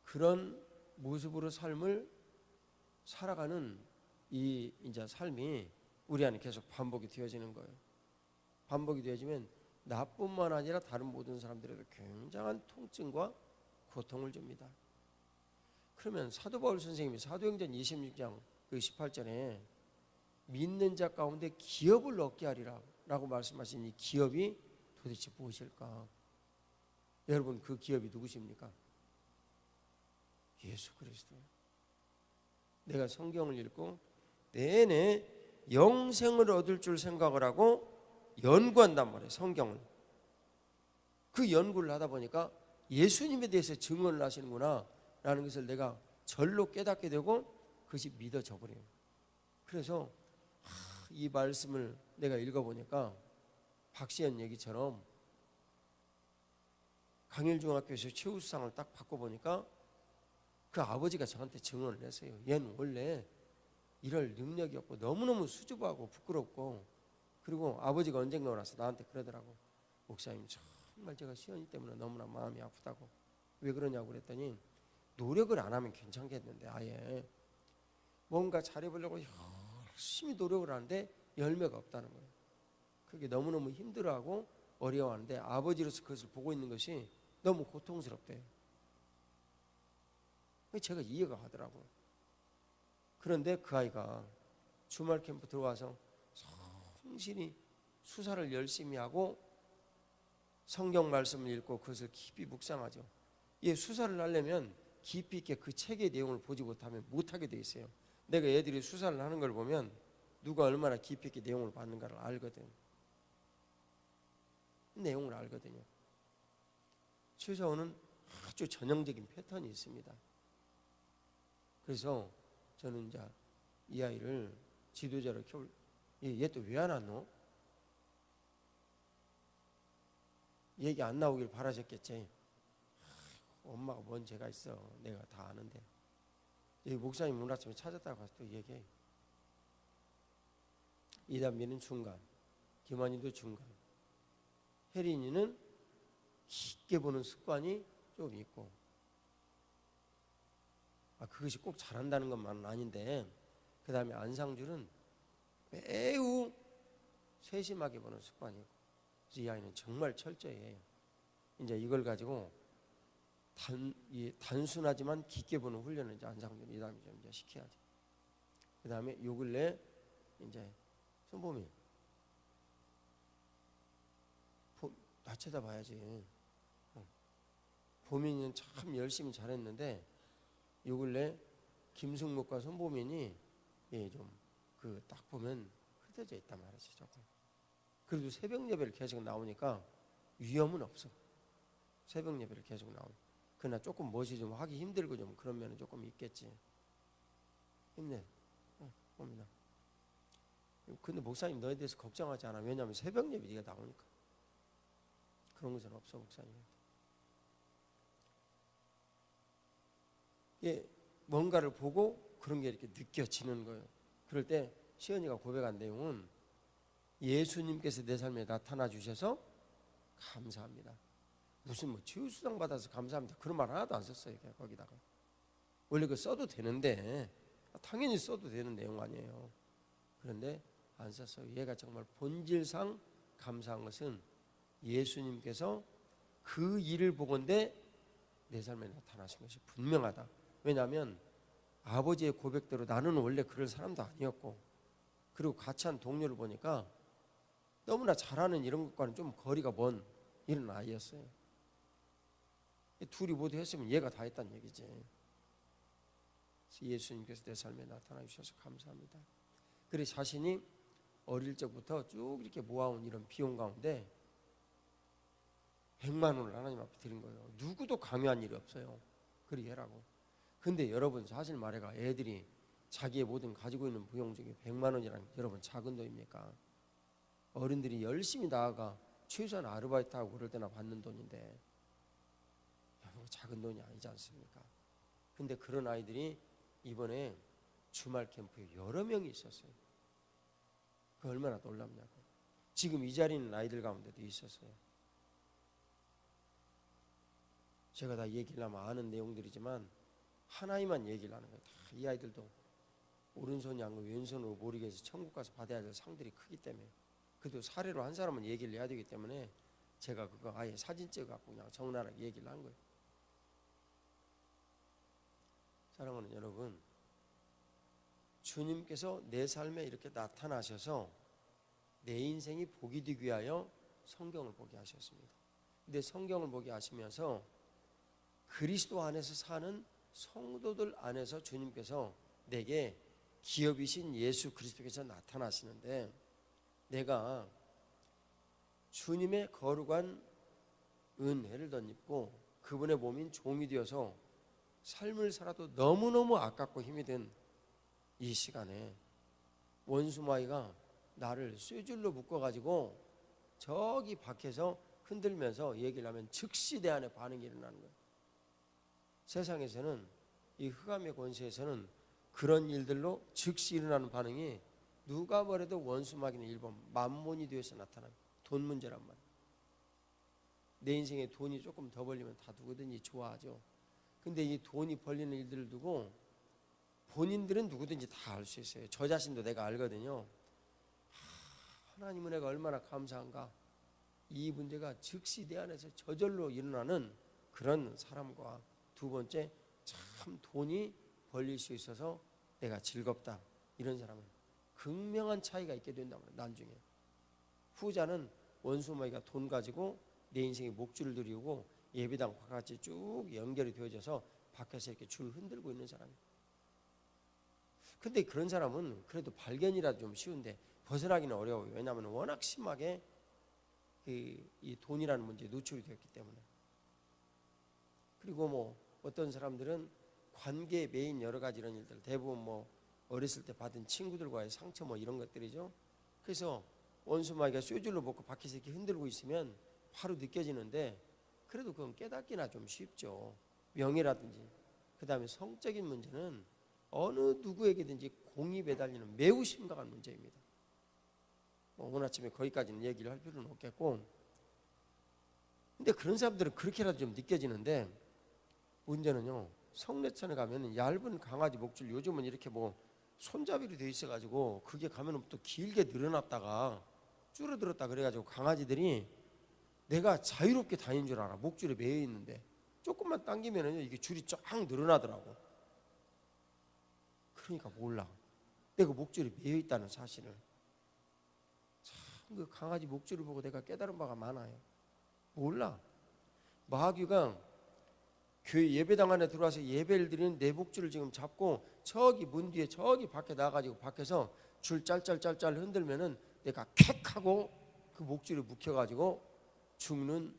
[SPEAKER 1] 그런 모습으로 삶을 살아가는 이 이제 삶이 우리 안에 계속 반복이 되어지는 거예요. 반복이 되어지면 나뿐만 아니라 다른 모든 사람들에게 굉장한 통증과 고통을 줍니다. 그러면 사도 바울 선생님이 사도행전 26장 그 18절에 믿는 자 가운데 기업을 얻게 하리라 라고 말씀하신 이 기업이 도대체 무엇일까? 여러분 그 기업이 누구십니까? 예수 그리스도예요. 내가 성경을 읽고 내내 영생을 얻을 줄 생각을 하고 연구한단 말이에요. 성경을. 그 연구를 하다 보니까 예수님에 대해서 증언을 하시는구나 라는 것을 내가 절로 깨닫게 되고 그것이 믿어져 버려요. 그래서 이 말씀을 내가 읽어보니까 박시현 얘기처럼 강일중학교에서 최우수상을 딱 받고 보니까 그 아버지가 저한테 증언을 했어요. 얘는 원래 이럴 능력이 없고 너무너무 수줍어하고 부끄럽고 그리고 아버지가 언젠가 와서 나한테 그러더라고. 목사님 정말 제가 시연이 때문에 너무나 마음이 아프다고. 왜 그러냐고 그랬더니 노력을 안 하면 괜찮겠는데 아예 뭔가 잘해보려고 열심히 노력을 하는데 열매가 없다는 거예요. 그게 너무너무 힘들어하고 어려워하는데 아버지로서 그것을 보고 있는 것이 너무 고통스럽대요. 제가 이해가 가더라고요. 그런데 그 아이가 주말 캠프 들어와서 성실히 수사를 열심히 하고 성경 말씀을 읽고 그것을 깊이 묵상하죠. 이 수사를 하려면 깊이 있게 그 책의 내용을 보지 못하면 못하게 돼 있어요. 내가 애들이 수사를 하는 걸 보면 누가 얼마나 깊이 있게 내용을 받는가를 알거든. 내용을 알거든요. 최서원은 아주 전형적인 패턴이 있습니다. 그래서 저는 이제 이 아이를 지도자로 키울 얘 또 왜 안 왔노? 얘기 안 나오길 바라셨겠지. 엄마가 뭔 죄가 있어. 내가 다 아는데. 여기 목사님 오늘 아침에 찾았다고 가서 또 얘기해. 이단비는 중간, 김환이도 중간, 혜린이는 깊게 보는 습관이 좀 있고 그것이 꼭 잘한다는 것만은 아닌데 그 다음에 안상준은 매우 세심하게 보는 습관이 있고 그래서 이 아이는 정말 철저해요. 이제 이걸 가지고 단순하지만 깊게 보는 훈련을 이제 안상준 이 다음에 좀 이제 시켜야지. 그 다음에 요 근래 이제 손범이 나 쳐다봐야지. 보민이는 참 열심히 잘했는데 요 근래 김승목과 손보민이 좀 그 딱 보면 흩어져 있단 말이지 조금. 그래도 새벽 예배를 계속 나오니까 위험은 없어. 새벽 예배를 계속 나오니. 그러나 조금 멋이 좀 하기 힘들고 좀 그런 면은 조금 있겠지. 힘내. 봅니다. 근데 목사님 너에 대해서 걱정하지 않아. 왜냐하면 새벽 예배 네가 나오니까. 그런 것은 없어 목사님. 뭔가를 보고 그런 게 이렇게 느껴지는 거예요. 그럴 때 시연이가 고백한 내용은 예수님께서 내 삶에 나타나 주셔서 감사합니다. 무슨 뭐 치유수당 받아서 감사합니다 그런 말 하나도 안 썼어요. 거기다가 원래 그 써도 되는데, 당연히 써도 되는 내용 아니에요. 그런데 안 썼어요. 얘가 정말 본질상 감사한 것은 예수님께서 그 일을 보건대 내 삶에 나타나신 것이 분명하다. 왜냐하면 아버지의 고백대로 나는 원래 그럴 사람도 아니었고, 그리고 같이 한 동료를 보니까 너무나 잘하는 이런 것과는 좀 거리가 먼 이런 아이였어요. 둘이 모두 했으면 얘가 다 했다는 얘기지. 예수님께서 내 삶에 나타나 주셔서 감사합니다. 그래 자신이 어릴 적부터 쭉 이렇게 모아온 이런 비용 가운데 100만 원을 하나님 앞에 드린 거예요. 누구도 강요한 일이 없어요. 그리 해라고. 근데 여러분 사실 말해가 애들이 자기의 모든 가지고 있는 부용 중에 100만 원이라는 게 여러분 작은 돈입니까? 어른들이 열심히 나아가 최소한 아르바이트하고 그럴 때나 받는 돈인데 작은 돈이 아니지 않습니까? 근데 그런 아이들이 이번에 주말 캠프에 여러 명이 있었어요. 그 얼마나 놀랍냐고. 지금 이 자리에 있는 아이들 가운데도 있었어요. 제가 다 얘기를 하면 아는 내용들이지만 하나의만 얘기를 하는 거예요. 다 이 아이들도 오른손이 아니고 왼손으로 모르겠어서 천국 가서 받아야 될 상들이 크기 때문에, 그래도 사례로 한 사람은 얘기를 해야 되기 때문에 제가 그거 아예 사진 찍어갖고 그냥 적나라하게 얘기를 한 거예요. 사랑하는 여러분, 주님께서 내 삶에 이렇게 나타나셔서 내 인생이 복이 되기 위하여 성경을 보게 하셨습니다. 근데 성경을 보게 하시면서 그리스도 안에서 사는 성도들 안에서 주님께서 내게 기업이신 예수 그리스도께서 나타나시는데, 내가 주님의 거룩한 은혜를 덧입고 그분의 몸인 종이 되어서 삶을 살아도 너무너무 아깝고 힘이 든 이 시간에 원수마귀가 나를 쇠줄로 묶어가지고 저기 밖에서 흔들면서 얘기를 하면 즉시 내 안에 반응이 일어나는 거예요. 세상에서는 이 흑암의 권세에서는 그런 일들로 즉시 일어나는 반응이 누가 뭐래도 원수마귀는 일본 만몬이 되어서 나타납니다. 돈 문제란 말이에요. 내 인생에 돈이 조금 더 벌리면 다 누구든지 좋아하죠. 근데 이 돈이 벌리는 일들을 두고 본인들은 누구든지 다 알 수 있어요. 저 자신도 내가 알거든요. 하나님 은혜가 얼마나 감사한가. 이 문제가 즉시 내 안에서 저절로 일어나는 그런 사람과, 두 번째 참 돈이 벌릴 수 있어서 내가 즐겁다, 이런 사람은 극명한 차이가 있게 된단 말이에요. 나중에 후자는 원수마귀가 돈 가지고 내 인생에 목줄을 들이고 예배당과 같이 쭉 연결이 되어져서 밖에서 이렇게 줄 흔들고 있는 사람이에요. 근데 그런 사람은 그래도 발견이라도 좀 쉬운데 벗어나기는 어려워요. 왜냐하면 워낙 심하게 이 돈이라는 문제에 노출이 되었기 때문에. 그리고 뭐 어떤 사람들은 관계에 매인 여러 가지 이런 일들, 대부분 뭐 어렸을 때 받은 친구들과의 상처 뭐 이런 것들이죠. 그래서 원수마귀가 쇠줄로 묶고 밖에서 이렇게 흔들고 있으면 바로 느껴지는데, 그래도 그건 깨닫기나 좀 쉽죠. 명예라든지. 그 다음에 성적인 문제는 어느 누구에게든지 공이 배달리는 매우 심각한 문제입니다. 뭐 오늘 아침에 거기까지는 얘기를 할 필요는 없겠고, 근데 그런 사람들은 그렇게라도 좀 느껴지는데, 문제는요, 성례천에 가면 얇은 강아지 목줄, 요즘은 이렇게 뭐 손잡이로 돼 있어가지고 그게 가면은 또 길게 늘어났다가 줄어들었다 그래가지고 강아지들이 내가 자유롭게 다니는 줄 알아. 목줄에 매여 있는데 조금만 당기면은 이게 줄이 쫙 늘어나더라고. 그러니까 몰라. 내가 목줄에 매여 있다는 사실을. 참 그 강아지 목줄을 보고 내가 깨달은 바가 많아요. 몰라. 마귀가 교회 예배당 안에 들어와서 예배를 드리는 내 목줄을 지금 잡고 저기 문 뒤에 저기 밖에 나가지고 밖에서 줄 짤짤짤짤 흔들면은 내가 킥 하고 그 목줄에 묵혀가지고 죽는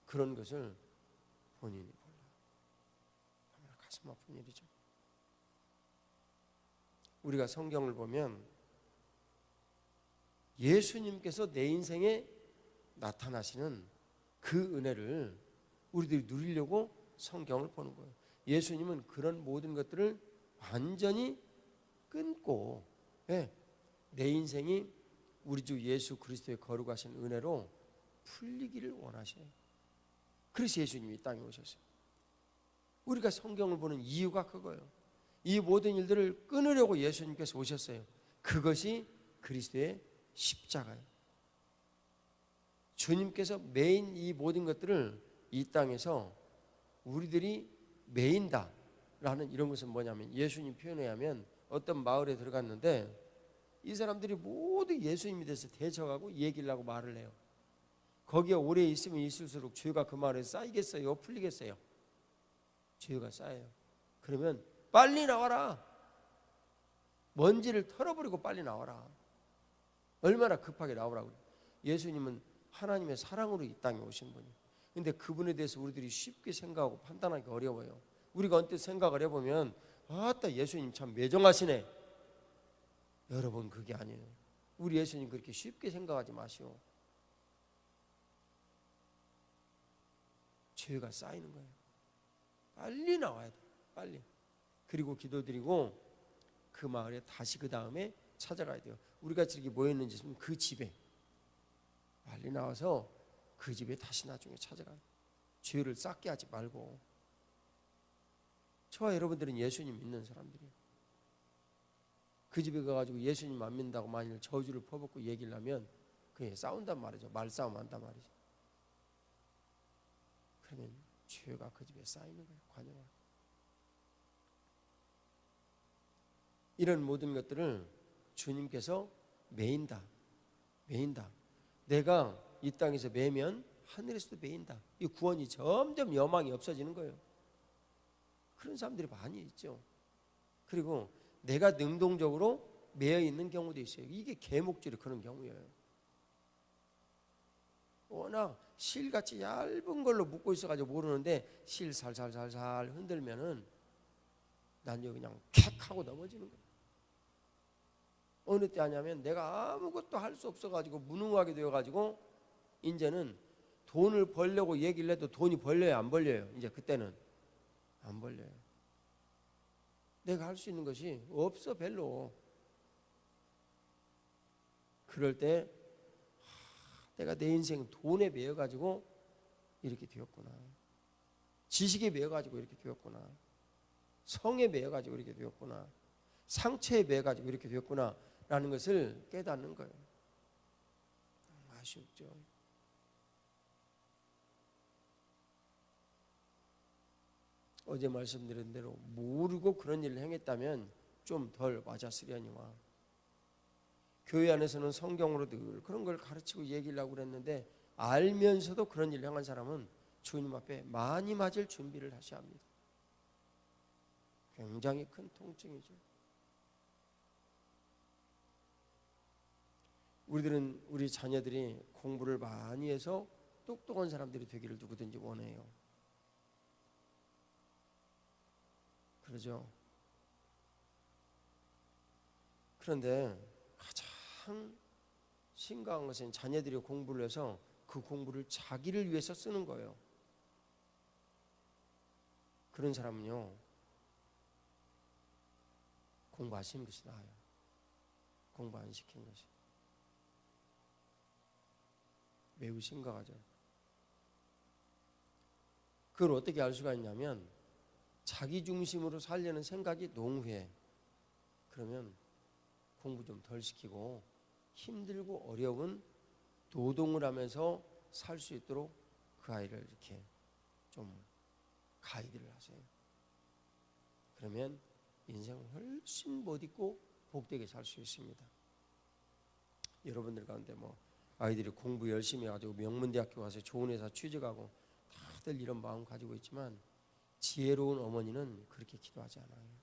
[SPEAKER 1] 그런 것을 본인이 몰라. 정말 가슴 아픈 일이죠. 우리가 성경을 보면 예수님께서 내 인생에 나타나시는 그 은혜를 우리들이 누리려고 성경을 보는 거예요. 예수님은 그런 모든 것들을 완전히 끊고 내 인생이 우리 주 예수 그리스도의 거룩하신 은혜로 풀리기를 원하셔요. 그래서 예수님이 이 땅에 오셨어요. 우리가 성경을 보는 이유가 그거예요. 이 모든 일들을 끊으려고 예수님께서 오셨어요. 그것이 그리스도의 십자가예요. 주님께서 매인 이 모든 것들을 이 땅에서 우리들이 매인다라는 이런 것은 뭐냐면, 예수님 표현에 의하면 어떤 마을에 들어갔는데 이 사람들이 모두 예수님에 대해서 대적하고 얘기를 하고 말을 해요. 거기에 오래 있으면 있을수록 죄가 그 마을에 쌓이겠어요? 풀리겠어요? 죄가 쌓여요. 그러면 빨리 나와라. 먼지를 털어버리고 빨리 나와라. 얼마나 급하게 나오라고. 예수님은 하나님의 사랑으로 이 땅에 오신 분이에요. 근데 그분에 대해서 우리들이 쉽게 생각하고 판단하기 어려워요. 우리가 언뜻 생각을 해보면 아따 예수님 참 매정하시네. 여러분 그게 아니에요. 우리 예수님 그렇게 쉽게 생각하지 마시오. 죄가 쌓이는 거예요. 빨리 나와야 돼요. 빨리. 그리고 기도드리고 그 마을에 다시 그 다음에 찾아가야 돼요. 우리가 저렇게 모였는지 그 집에 빨리 나와서 그 집에 다시 나중에 찾아가요. 죄를 쌓게 하지 말고. 저와 여러분들은 예수님 믿는 사람들이에요. 그 집에 가가지고 예수님 안 믿는다고 만일 저주를 퍼붓고 얘기를 하면 그게 싸운단 말이죠. 말싸움 한단 말이죠. 그러면 죄가 그 집에 쌓이는 거예요. 관여가. 이런 모든 것들을 주님께서 매인다. 내가 이 땅에서 매면 하늘에서도 매인다. 이 구원이 점점 여망이 없어지는 거예요. 그런 사람들이 많이 있죠. 그리고 내가 능동적으로 매여 있는 경우도 있어요. 이게 개목줄이 그런 경우예요. 워낙 실같이 얇은 걸로 묶고 있어가지고 모르는데 실 살살살살 흔들면은 난요 그냥 咔 하고 넘어지는 거예요. 어느 때 하냐면 내가 아무것도 할 수 없어가지고 무능하게 되어가지고 이제는 돈을 벌려고 얘기를 해도 돈이 벌려요 안 벌려요? 이제 그때는 안 벌려요. 내가 할 수 있는 것이 없어 별로. 그럴 때 내가 내 인생 돈에 매여가지고 이렇게 되었구나. 지식에 매여가지고 이렇게 되었구나. 성에 매여가지고 이렇게 되었구나. 상처에 매여가지고 이렇게 되었구나 라는 것을 깨닫는 거예요. 아쉽죠. 어제 말씀드린 대로 모르고 그런 일을 행했다면 좀 덜 맞았으려니와. 교회 안에서는 성경으로 늘 그런 걸 가르치고 얘기를 하고 그랬는데 알면서도 그런 일을 행한 사람은 주님 앞에 많이 맞을 준비를 하셔야 합니다. 굉장히 큰 통증이죠. 우리 자녀들이 공부를 많이 해서 똑똑한 사람들이 되기를 누구든지 원해요. 그러죠. 그런데 가장 심각한 것은 자녀들이 공부를 해서 그 공부를 자기를 위해서 쓰는 거예요. 그런 사람은요 공부 안 시키는 것이 나아요. 공부 안 시키는 것이 매우 심각하죠. 그걸 어떻게 알 수가 있냐면 자기 중심으로 살려는 생각이 농후해. 그러면 공부 좀 덜 시키고 힘들고 어려운 노동을 하면서 살 수 있도록 그 아이를 이렇게 좀 가이드를 하세요. 그러면 인생을 훨씬 못 잊고 복되게 살 수 있습니다. 여러분들 가운데 아이들이 공부 열심히 해가지고 명문대학교 가서 좋은 회사 취직하고 다들 이런 마음 가지고 있지만 지혜로운 어머니는 그렇게 기도하지 않아요.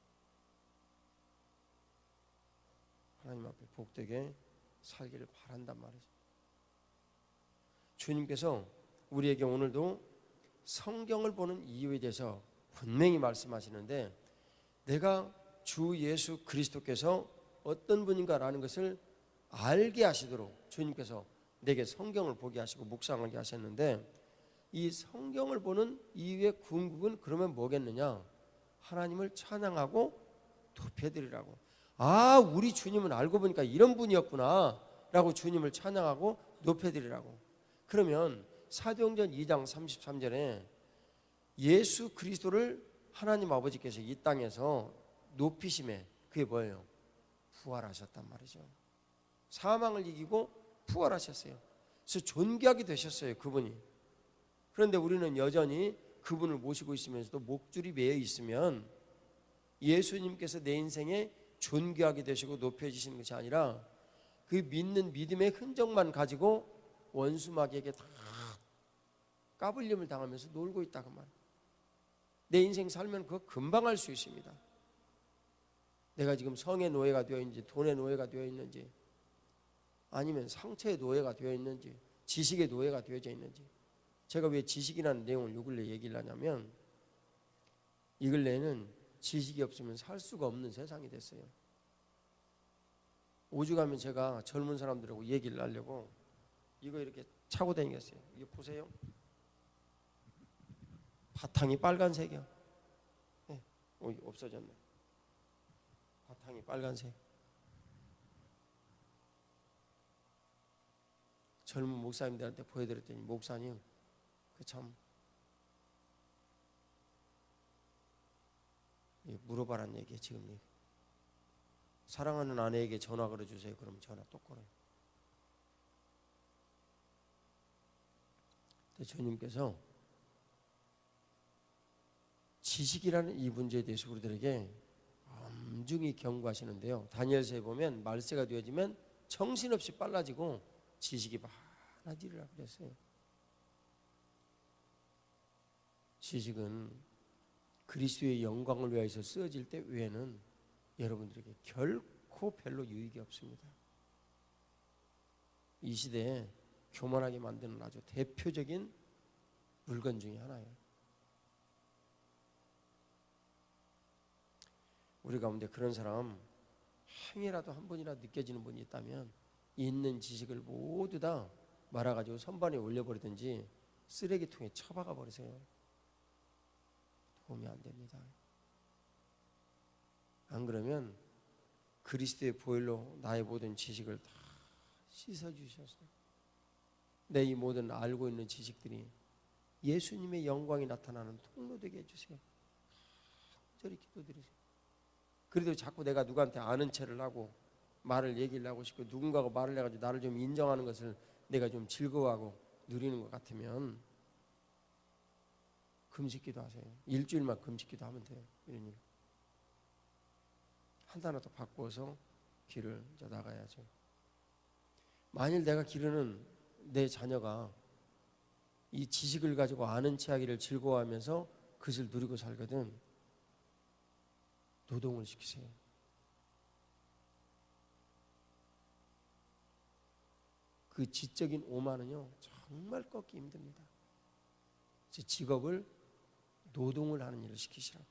[SPEAKER 1] 하나님 앞에 복되게 살기를 바란단 말이죠. 주님께서 우리에게 오늘도 성경을 보는 이유에 대해서 분명히 말씀하시는데 내가 주 예수 그리스도께서 어떤 분인가라는 것을 알게 하시도록 주님께서 내게 성경을 보게 하시고 묵상하게 하셨는데 이 성경을 보는 이유의 궁극은 그러면 뭐겠느냐? 하나님을 찬양하고 높여드리라고. 아, 우리 주님은 알고 보니까 이런 분이었구나 라고 주님을 찬양하고 높여드리라고. 그러면 사도행전 2장 33절에 예수 그리스도를 하나님 아버지께서 이 땅에서 높이심에 그게 뭐예요? 부활하셨단 말이죠. 사망을 이기고 부활하셨어요. 그래서 존귀하게 되셨어요, 그분이. 그런데 우리는 여전히 그분을 모시고 있으면서도 목줄이 매여 있으면 예수님께서 내 인생에 존귀하게 되시고 높여지시는 것이 아니라 그 믿는 믿음의 흔적만 가지고 원수마귀에게 다 까불림을 당하면서 놀고 있다 그 말. 내 인생 살면 그거 금방 할 수 있습니다. 내가 지금 성의 노예가 되어 있는지, 돈의 노예가 되어 있는지, 아니면 상처의 노예가 되어 있는지, 지식의 노예가 되어져 있는지. 제가 왜 지식이라는 내용을 요 근래 얘기를 하냐면, 이 근래에는 지식이 없으면 살 수가 없는 세상이 됐어요. 오죽하면 제가 젊은 사람들하고 얘기를 하려고 이거 이렇게 차고 다니겠어요. 이거 보세요. 바탕이 빨간색이야. 네. 없어졌네. 바탕이 빨간색. 젊은 목사님들한테 보여드렸더니 목사님 그 참 물어봐란 얘기예요. 지금 사랑하는 아내에게 전화 걸어주세요. 그럼 전화 또 걸어요. 근데 주님께서 지식이라는 이 문제에 대해서 우리들에게 엄중히 경고하시는데요. 다니엘서에 보면 말세가 되어지면 정신없이 빨라지고 지식이 많아지리라 그랬어요. 지식은 그리스도의 영광을 위해서 쓰여질 때 외에는 여러분들에게 결코 별로 유익이 없습니다. 이 시대에 교만하게 만드는 아주 대표적인 물건 중에 하나예요. 우리 가운데 그런 사람 행여라도 한 번이라도 느껴지는 분이 있다면 있는 지식을 모두 다 말아가지고 선반에 올려버리든지 쓰레기통에 처박아 버리세요. 도움이 안 됩니다. 안 그러면 그리스도의 보혈로 나의 모든 지식을 다 씻어주셔서 내 이 모든 알고 있는 지식들이 예수님의 영광이 나타나는 통로 되게 해주세요. 간절히 기도드리세요. 그래도 자꾸 내가 누구한테 아는 체를 하고 말을 얘기를 하고 싶고 누군가가 말을 해가지고 나를 좀 인정하는 것을 내가 좀 즐거워하고 누리는 것 같으면 금식기도 하세요. 일주일만 금식기도 하면 돼요. 이런 일 하나라도 바꾸어서 길을 나가야죠. 만일 내가 기르는 내 자녀가 이 지식을 가지고 아는 체하기를 즐거워하면서 그것을 누리고 살거든 노동을 시키세요. 그 지적인 오만은요 정말 꺾기 힘듭니다. 제 직업을 노동을 하는 일을 시키시라고.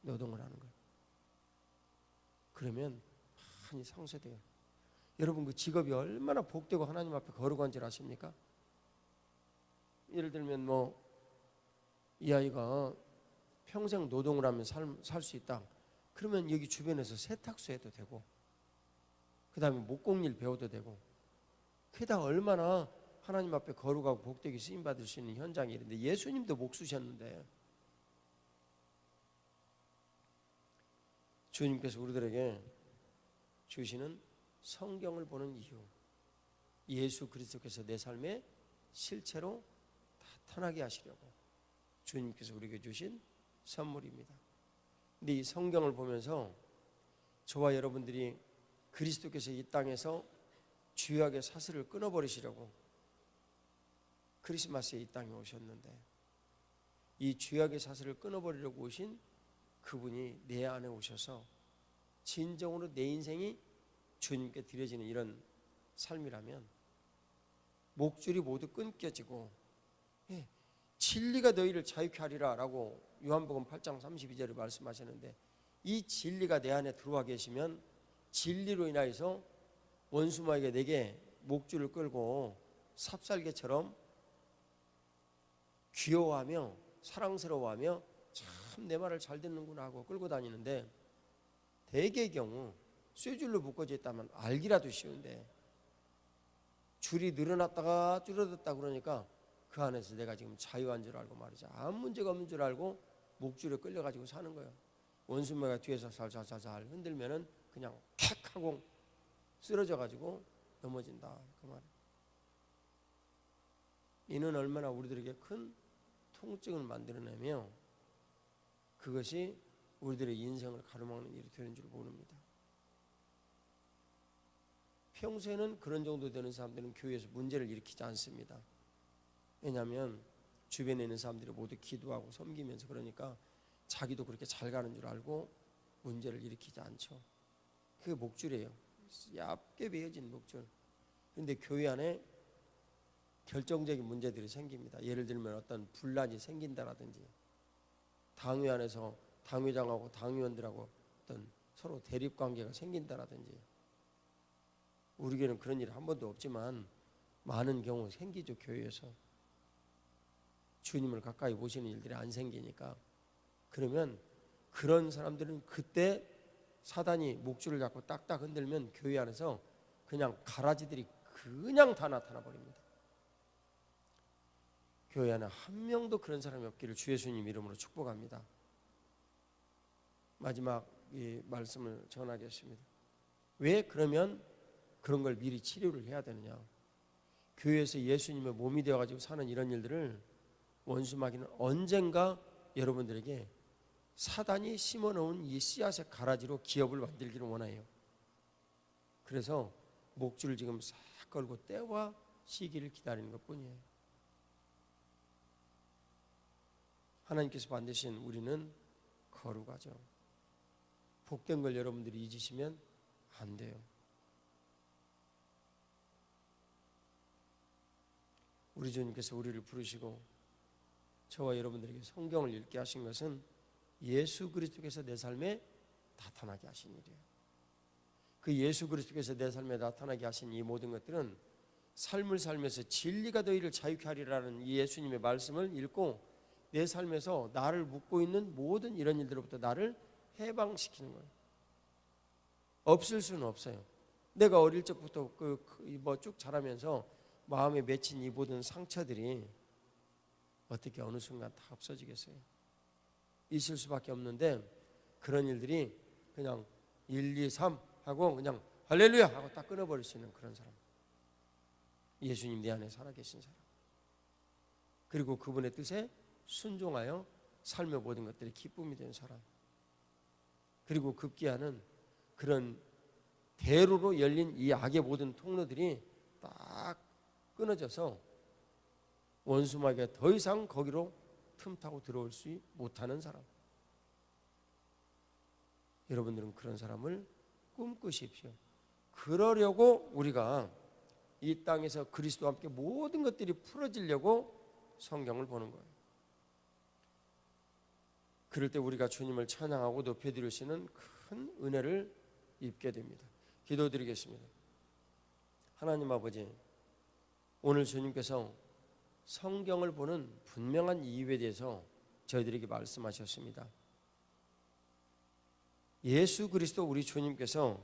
[SPEAKER 1] 노동을 하는 거예요. 그러면 많이 상쇄돼요. 여러분 그 직업이 얼마나 복되고 하나님 앞에 거룩한 줄 아십니까? 예를 들면 이 아이가 평생 노동을 하면 살 수 있다. 그러면 여기 주변에서 세탁소 해도 되고 그 다음에 목공일 배워도 되고 그게 다 얼마나 하나님 앞에 거룩하고 복되게 쓰임받을 수 있는 현장이 있는데 예수님도 목 쓰셨는데 주님께서 우리들에게 주시는 성경을 보는 이유 예수 그리스도께서 내 삶에 실체로 나타나게 하시려고 주님께서 우리에게 주신 선물입니다. 근데 이 성경을 보면서 저와 여러분들이 그리스도께서 이 땅에서 주야의 사슬을 끊어버리시려고 크리스마스에 이 땅에 오셨는데 이 주야의 사슬을 끊어버리려고 오신 그분이 내 안에 오셔서 진정으로 내 인생이 주님께 드려지는 이런 삶이라면 목줄이 모두 끊겨지고 진리가 너희를 자유케 하리라 라고 요한복음 8장 32절에 말씀하셨는데 이 진리가 내 안에 들어와 계시면 진리로 인하여서 원수마에게 내게 목줄을 끌고 삽살개처럼 귀여워하며 사랑스러워하며 참 내 말을 잘 듣는구나 하고 끌고 다니는데 대개의 경우 쇠줄로 묶어져 있다면 알기라도 쉬운데 줄이 늘어났다가 줄어들었다 그러니까 그 안에서 내가 지금 자유한 줄 알고 말이죠. 아무 문제가 없는 줄 알고 목줄에 끌려가지고 사는 거예요. 원수마가 뒤에서 살살살살 흔들면은 그냥 탁 하고 쓰러져가지고 넘어진다 그 말이에요. 이는 얼마나 우리들에게 큰 통증을 만들어내며 그것이 우리들의 인생을 가로막는 일이 되는 줄 모릅니다. 평소에는 그런 정도 되는 사람들은 교회에서 문제를 일으키지 않습니다. 왜냐하면 주변에 있는 사람들이 모두 기도하고 섬기면서 그러니까 자기도 그렇게 잘 가는 줄 알고 문제를 일으키지 않죠. 그게 목줄이에요. 얇게 베어진 목줄. 그런데 교회 안에 결정적인 문제들이 생깁니다. 예를 들면 어떤 분란이 생긴다라든지 당회 안에서 당회장하고 당위원들하고 어떤 서로 대립관계가 생긴다라든지 우리 교회는 그런 일이 한 번도 없지만 많은 경우 생기죠. 교회에서 주님을 가까이 보시는 일들이 안 생기니까. 그러면 그런 사람들은 그때 사단이 목줄을 잡고 딱딱 흔들면 교회 안에서 그냥 가라지들이 그냥 다 나타나 버립니다. 교회 안에 한 명도 그런 사람이 없기를 주 예수님 이름으로 축복합니다. 마지막 이 말씀을 전하겠습니다. 왜 그러면 그런 걸 미리 치료를 해야 되느냐? 교회에서 예수님의 몸이 되어가지고 사는 이런 일들을 원수마귀는 언젠가 여러분들에게 사단이 심어놓은 이 씨앗의 가라지로 기업을 만들기를 원해요. 그래서 목줄을 지금 싹 걸고 때와 시기를 기다리는 것뿐이에요. 하나님께서 만드신 우리는 거룩하죠. 복된 걸 여러분들이 잊으시면 안 돼요. 우리 주님께서 우리를 부르시고 저와 여러분들에게 성경을 읽게 하신 것은 예수 그리스도께서 내 삶에 나타나게 하신 일이에요. 그 예수 그리스도께서 내 삶에 나타나게 하신 이 모든 것들은 삶을 살면서 진리가 너희를 자유케 하리라는 이 예수님의 말씀을 읽고 내 삶에서 나를 묶고 있는 모든 이런 일들로부터 나를 해방시키는 거예요. 없을 수는 없어요. 내가 어릴 적부터 쭉 자라면서 마음에 맺힌 이 모든 상처들이 어떻게 어느 순간 다 없어지겠어요? 있을 수밖에 없는데 그런 일들이 그냥 1, 2, 3 하고 그냥 할렐루야 하고 딱 끊어버릴 수 있는 그런 사람. 예수님 내 안에 살아계신 사람. 그리고 그분의 뜻에 순종하여 삶의 모든 것들이 기쁨이 된 사람. 그리고 급기야는 그런 대로로 열린 이 악의 모든 통로들이 딱 끊어져서 원수마귀가 더 이상 거기로 틈타고 들어올 수 못하는 사람. 여러분들은 그런 사람을 꿈꾸십시오. 그러려고 우리가 이 땅에서 그리스도와 함께 모든 것들이 풀어지려고 성경을 보는 거예요. 그럴 때 우리가 주님을 찬양하고 높여드릴 수 있는 큰 은혜를 입게 됩니다. 기도드리겠습니다. 하나님 아버지, 오늘 주님께서 성경을 보는 분명한 이유에 대해서 저희들에게 말씀하셨습니다. 예수 그리스도 우리 주님께서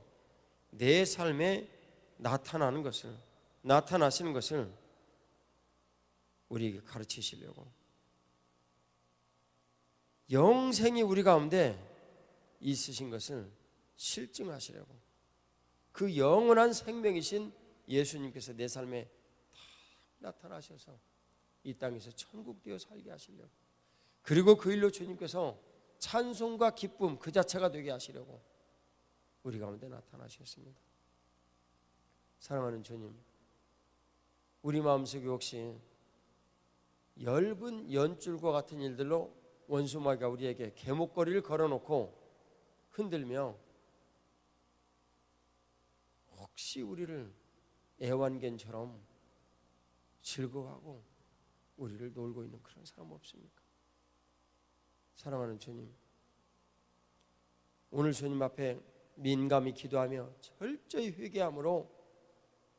[SPEAKER 1] 내 삶에 나타나시는 것을 우리에게 가르치시려고, 영생이 우리 가운데 있으신 것을 실증하시려고, 그 영원한 생명이신 예수님께서 내 삶에 다 나타나셔서 이 땅에서 천국 되어 살게 하시려고, 그리고 그 일로 주님께서 찬송과 기쁨 그 자체가 되게 하시려고 우리 가운데 나타나셨습니다. 사랑하는 주님, 우리 마음속에 혹시 엷은 연줄과 같은 일들로 원수마귀가 우리에게 개목걸이를 걸어놓고 흔들며 혹시 우리를 애완견처럼 즐거워하고 우리를 놀고 있는 그런 사람 없습니까? 사랑하는 주님, 오늘 주님 앞에 민감히 기도하며 철저히 회개함으로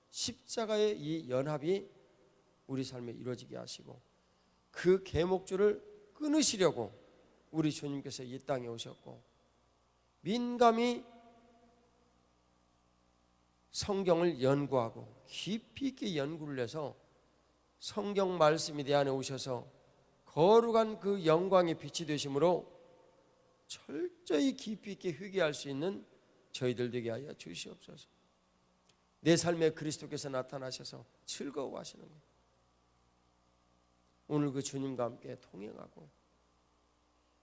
[SPEAKER 1] 십자가의 이 연합이 우리 삶에 이루어지게 하시고 그 계목줄을 끊으시려고 우리 주님께서 이 땅에 오셨고 민감히 성경을 연구하고 깊이 있게 연구를 해서 성경 말씀이 내 안에 오셔서 거룩한 그 영광의 빛이 되심으로 철저히 깊이 있게 회개할 수 있는 저희들 되게 하여 주시옵소서. 내 삶에 그리스도께서 나타나셔서 즐거워하시는 거예요. 오늘 그 주님과 함께 동행하고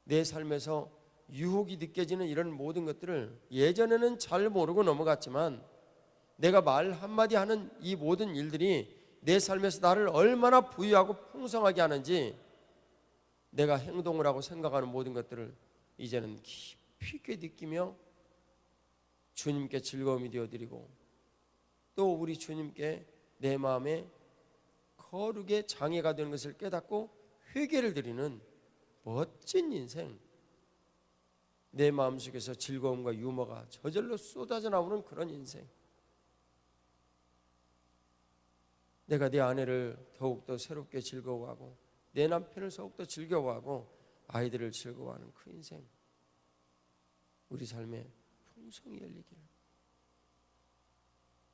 [SPEAKER 1] 내 삶에서 유혹이 느껴지는 이런 모든 것들을 예전에는 잘 모르고 넘어갔지만 내가 말 한마디 하는 이 모든 일들이 내 삶에서 나를 얼마나 부유하고 풍성하게 하는지 내가 행동을 하고 생각하는 모든 것들을 이제는 깊이 있게 느끼며 주님께 즐거움이 되어드리고 또 우리 주님께 내 마음에 거룩의 장애가 되는 것을 깨닫고 회개를 드리는 멋진 인생, 내 마음속에서 즐거움과 유머가 저절로 쏟아져 나오는 그런 인생, 내가 내 아내를 더욱더 새롭게 즐거워하고 내 남편을 더욱더 즐거워하고 아이들을 즐거워하는 그 인생, 우리 삶에 풍성이 열리기를,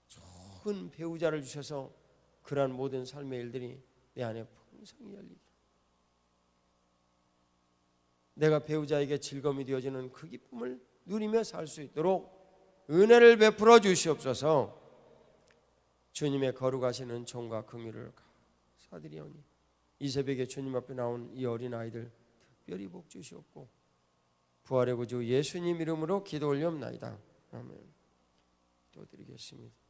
[SPEAKER 1] 좋은 배우자를 주셔서 그러한 모든 삶의 일들이 내 안에 풍성이 열리기를, 내가 배우자에게 즐거움이 되어지는 그 기쁨을 누리며 살 수 있도록 은혜를 베풀어 주시옵소서. 주님의 거룩하시는 종과 긍휼을 감사드리오니 이 새벽에 주님 앞에 나온 이 어린 아이들 특별히 복 주시옵고 부활의 구주 예수님 이름으로 기도 올리옵나이다. 아멘. 기도드리겠습니다.